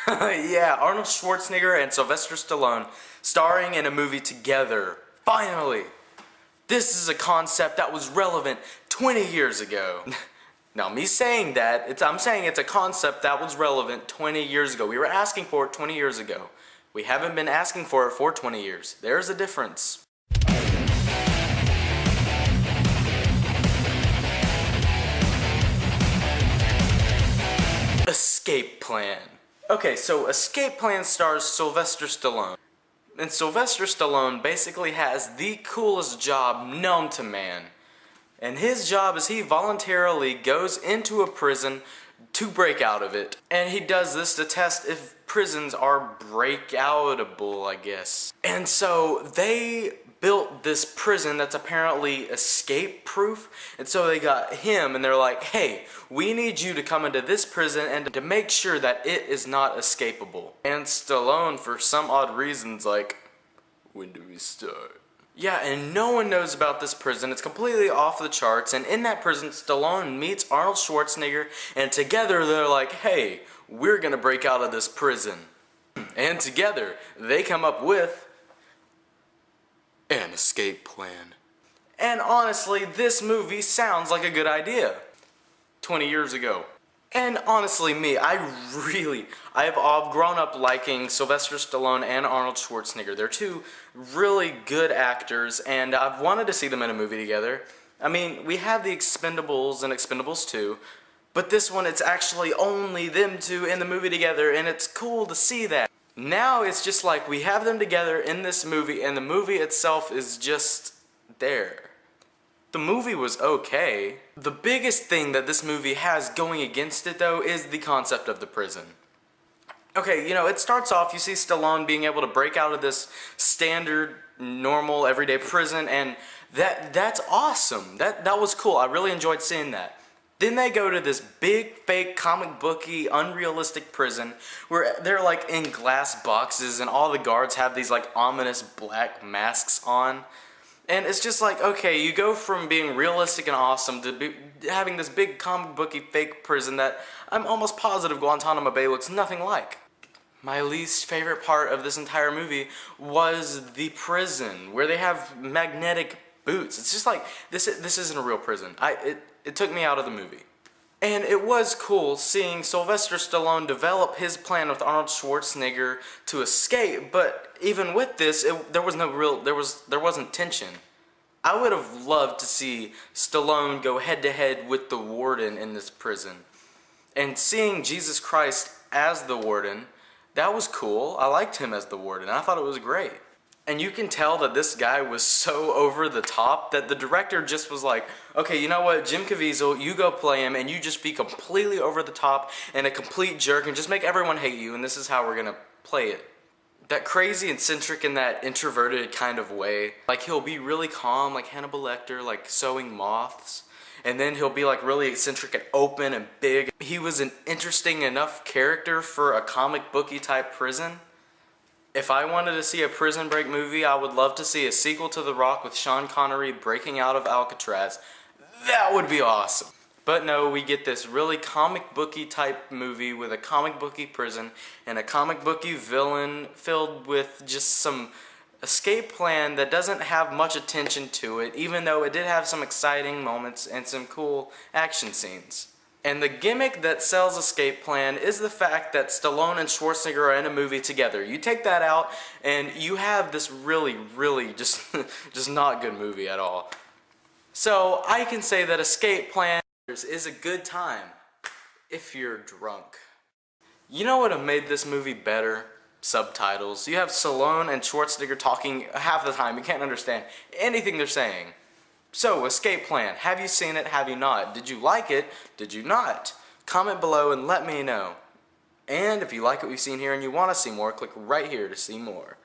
Yeah, Arnold Schwarzenegger and Sylvester Stallone starring in a movie together. Finally! This is a concept that was relevant 20 years ago. Now, me saying that, I'm saying it's a concept that was relevant 20 years ago. We were asking for it 20 years ago. We haven't been asking for it for 20 years. There's a difference. Escape Plan. Okay, so Escape Plan stars Sylvester Stallone. And Sylvester Stallone basically has the coolest job known to man. And his job is he voluntarily goes into a prison to break out of it. And he does this to test if prisons are breakoutable, I guess. And so they built this prison that's apparently escape proof, and so they got him and they're like, hey, we need you to come into this prison and to make sure that it is not escapable. And Stallone, for some odd reasons, like, when do we start? Yeah, and no one knows about this prison. It's completely off the charts, and in that prison Stallone meets Arnold Schwarzenegger, and together they're like, hey, we're gonna break out of this prison. And together they come up with an escape plan. And honestly, this movie sounds like a good idea 20 years ago. And honestly, I've grown up liking Sylvester Stallone and Arnold Schwarzenegger. They're two really good actors, and I've wanted to see them in a movie together. I mean, we have the Expendables and Expendables 2, but this one, it's actually only them two in the movie together, and it's cool to see that. Now it's just like we have them together in this movie, and the movie itself is just there. The movie was okay. The biggest thing that this movie has going against it, though, is the concept of the prison. Okay, you know, it starts off, you see Stallone being able to break out of this standard, normal, everyday prison, and that's awesome. That was cool. I really enjoyed seeing that. Then they go to this big, fake, comic booky, unrealistic prison where they're like in glass boxes and all the guards have these like ominous black masks on. And it's just like, okay, you go from being realistic and awesome to having this big comic booky fake prison that I'm almost positive Guantanamo Bay looks nothing like. My least favorite part of this entire movie was the prison, where they have magnetic boots. It's just like, this isn't a real prison. It took me out of the movie. And it was cool seeing Sylvester Stallone develop his plan with Arnold Schwarzenegger to escape, but even with this, there wasn't tension. I would have loved to see Stallone go head to head with the warden in this prison. And seeing Jesus Christ as the warden, that was cool. I liked him as the warden. I thought it was great. And you can tell that this guy was so over the top that the director just was like, okay, you know what, Jim Caviezel, you go play him and you just be completely over the top and a complete jerk and just make everyone hate you, and this is how we're gonna play it. That crazy eccentric in that introverted kind of way. Like, he'll be really calm, like Hannibal Lecter, like sowing moths. And then he'll be like really eccentric and open and big. He was an interesting enough character for a comic booky type prison. If I wanted to see a prison break movie, I would love to see a sequel to The Rock with Sean Connery breaking out of Alcatraz. That would be awesome. But no, we get this really comic booky type movie with a comic booky prison and a comic booky villain filled with just some escape plan that doesn't have much attention to it, even though it did have some exciting moments and some cool action scenes. And the gimmick that sells Escape Plan is the fact that Stallone and Schwarzenegger are in a movie together. You take that out and you have this really just not good movie at all. So I can say that Escape Plan is a good time if you're drunk. You know what would have made this movie better? Subtitles. You have Stallone and Schwarzenegger talking half the time. You can't understand anything they're saying. So, Escape Plan. Have you seen it? Have you not? Did you like it? Did you not? Comment below and let me know. And if you like what you've seen here and you want to see more, click right here to see more.